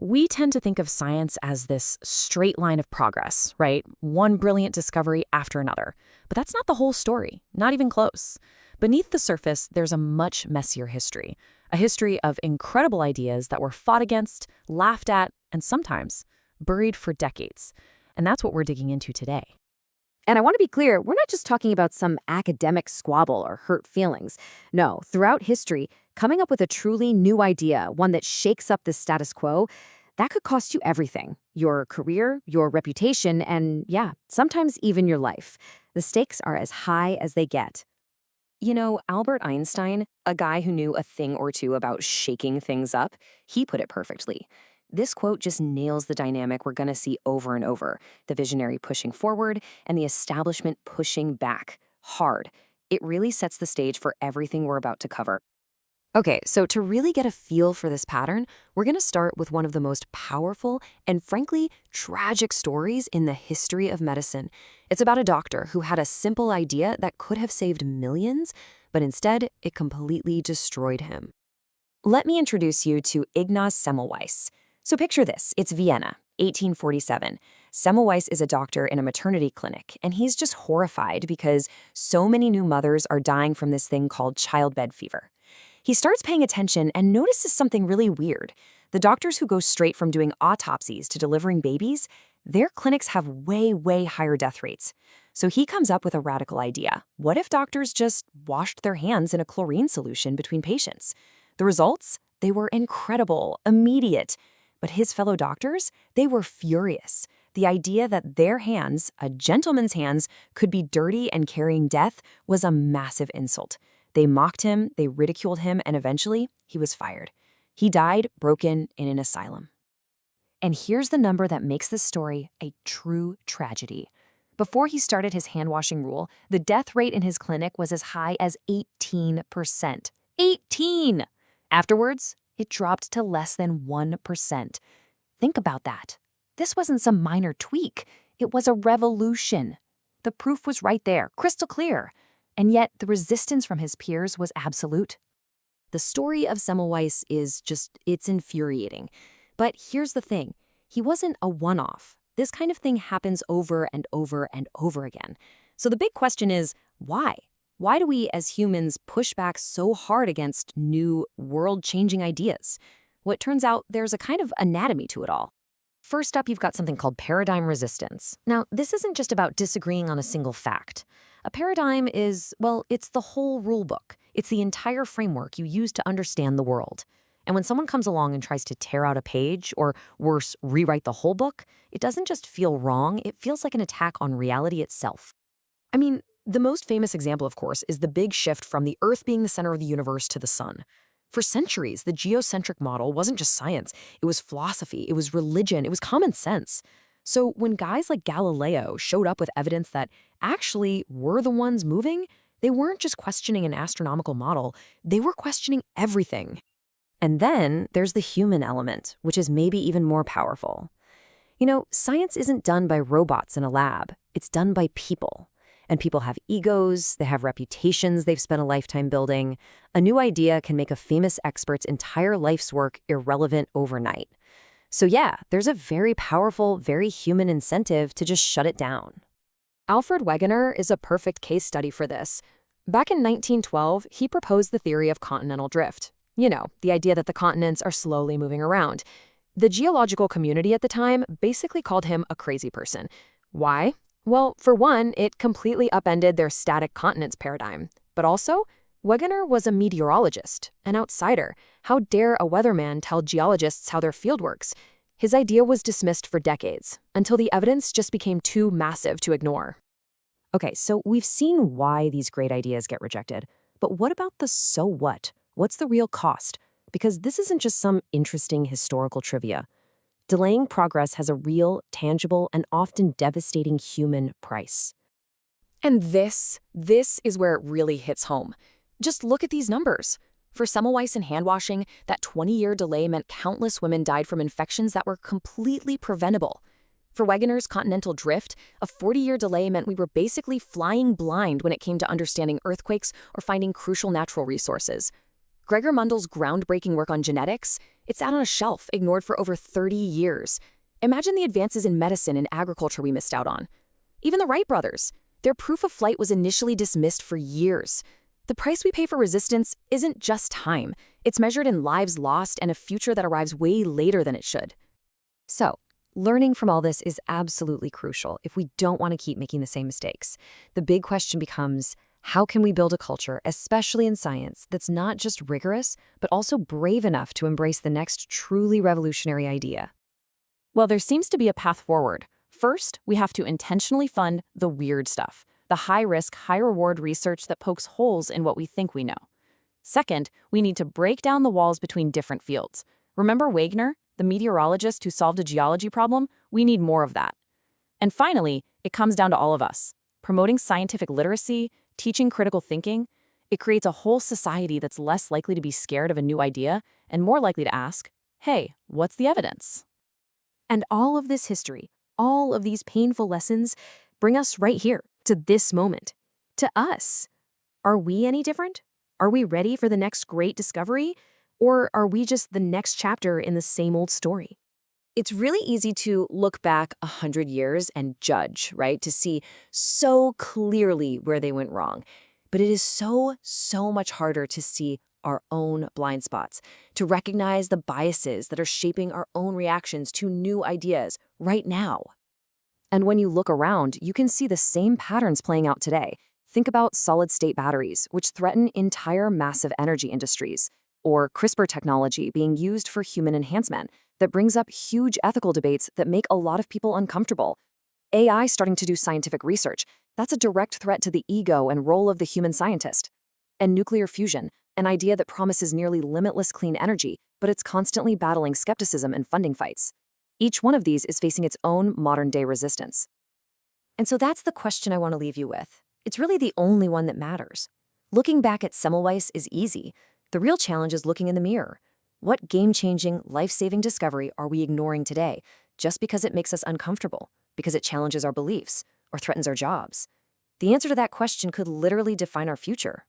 We tend to think of science as this straight line of progress, right? One brilliant discovery after another. But that's not the whole story, not even close. Beneath the surface, there's a much messier history, a history of incredible ideas that were fought against, laughed at, and sometimes buried for decades. And that's what we're digging into today. And I want to be clear, we're not just talking about some academic squabble or hurt feelings. No, throughout history, coming up with a truly new idea, one that shakes up the status quo, that could cost you everything. Your career, your reputation, and yeah, sometimes even your life. The stakes are as high as they get. You know, Albert Einstein, a guy who knew a thing or two about shaking things up, he put it perfectly. This quote just nails the dynamic we're going to see over and over, the visionary pushing forward and the establishment pushing back hard. It really sets the stage for everything we're about to cover. Okay, so to really get a feel for this pattern, we're going to start with one of the most powerful and frankly tragic stories in the history of medicine. It's about a doctor who had a simple idea that could have saved millions, but instead it completely destroyed him. Let me introduce you to Ignaz Semmelweis. So picture this, it's Vienna, 1847. Semmelweis is a doctor in a maternity clinic, and he's just horrified because so many new mothers are dying from this thing called childbed fever. He starts paying attention and notices something really weird. The doctors who go straight from doing autopsies to delivering babies, their clinics have way higher death rates. So he comes up with a radical idea. What if doctors just washed their hands in a chlorine solution between patients? The results? They were incredible, immediate. But his fellow doctors, they were furious. The idea that their hands, a gentleman's hands, could be dirty and carrying death was a massive insult. They mocked him, they ridiculed him, and eventually, he was fired. He died broken in an asylum. And here's the number that makes this story a true tragedy. Before he started his hand-washing rule, the death rate in his clinic was as high as 18%. 18! Afterwards, it dropped to less than 1%. Think about that. This wasn't some minor tweak. It was a revolution. The proof was right there, crystal clear. And yet, the resistance from his peers was absolute. The story of Semmelweis it's infuriating. But here's the thing. He wasn't a one-off. This kind of thing happens over and over and over again. So the big question is, why? Why do we, as humans, push back so hard against new, world-changing ideas? Well, it turns out there's a kind of anatomy to it all. First up, you've got something called paradigm resistance. Now, this isn't just about disagreeing on a single fact. A paradigm is, well, it's the whole rule book. It's the entire framework you use to understand the world. And when someone comes along and tries to tear out a page, or worse, rewrite the whole book, it doesn't just feel wrong, it feels like an attack on reality itself. I mean, the most famous example, of course, is the big shift from the Earth being the center of the universe to the sun. For centuries, the geocentric model wasn't just science, it was philosophy, it was religion, it was common sense. So when guys like Galileo showed up with evidence that actually we're the ones moving, they weren't just questioning an astronomical model, they were questioning everything. And then there's the human element, which is maybe even more powerful. You know, science isn't done by robots in a lab, it's done by people. And people have egos, they have reputations they've spent a lifetime building. A new idea can make a famous expert's entire life's work irrelevant overnight. So yeah, there's a very powerful, very human incentive to just shut it down. Alfred Wegener is a perfect case study for this. Back in 1912, he proposed the theory of continental drift. You know, the idea that the continents are slowly moving around. The geological community at the time basically called him a crazy person. Why? Well, for one, it completely upended their static continents paradigm. But also, Wegener was a meteorologist, an outsider. How dare a weatherman tell geologists how their field works? His idea was dismissed for decades, until the evidence just became too massive to ignore. Okay, so we've seen why these great ideas get rejected. But what about the so what? What's the real cost? Because this isn't just some interesting historical trivia. Delaying progress has a real, tangible, and often devastating human price. And this is where it really hits home. Just look at these numbers. For Semmelweis and handwashing, that 20-year delay meant countless women died from infections that were completely preventable. For Wegener's continental drift, a 40-year delay meant we were basically flying blind when it came to understanding earthquakes or finding crucial natural resources. Gregor Mundel's groundbreaking work on genetics, it sat on a shelf, ignored for over 30 years. Imagine the advances in medicine and agriculture we missed out on. Even the Wright brothers, their proof of flight was initially dismissed for years. The price we pay for resistance isn't just time. It's measured in lives lost and a future that arrives way later than it should. So, learning from all this is absolutely crucial if we don't want to keep making the same mistakes. The big question becomes, how can we build a culture, especially in science, that's not just rigorous, but also brave enough to embrace the next truly revolutionary idea? Well, there seems to be a path forward. First, we have to intentionally fund the weird stuff, the high-risk, high-reward research that pokes holes in what we think we know. Second, we need to break down the walls between different fields. Remember Wagner, the meteorologist who solved a geology problem? We need more of that. And finally, it comes down to all of us. Promoting scientific literacy, teaching critical thinking, it creates a whole society that's less likely to be scared of a new idea and more likely to ask, hey, what's the evidence? And all of this history, all of these painful lessons, bring us right here, to this moment, to us. Are we any different? Are we ready for the next great discovery? Or are we just the next chapter in the same old story? It's really easy to look back 100 years and judge, right? To see so clearly where they went wrong. But it is so much harder to see our own blind spots, to recognize the biases that are shaping our own reactions to new ideas right now. And when you look around, you can see the same patterns playing out today. Think about solid-state batteries, which threaten entire massive energy industries, or CRISPR technology being used for human enhancement that brings up huge ethical debates that make a lot of people uncomfortable. AI starting to do scientific research, that's a direct threat to the ego and role of the human scientist. And nuclear fusion, an idea that promises nearly limitless clean energy, but it's constantly battling skepticism and funding fights. Each one of these is facing its own modern-day resistance. And so that's the question I want to leave you with. It's really the only one that matters. Looking back at Semmelweis is easy. The real challenge is looking in the mirror. What game-changing, life-saving discovery are we ignoring today just because it makes us uncomfortable, because it challenges our beliefs, or threatens our jobs? The answer to that question could literally define our future.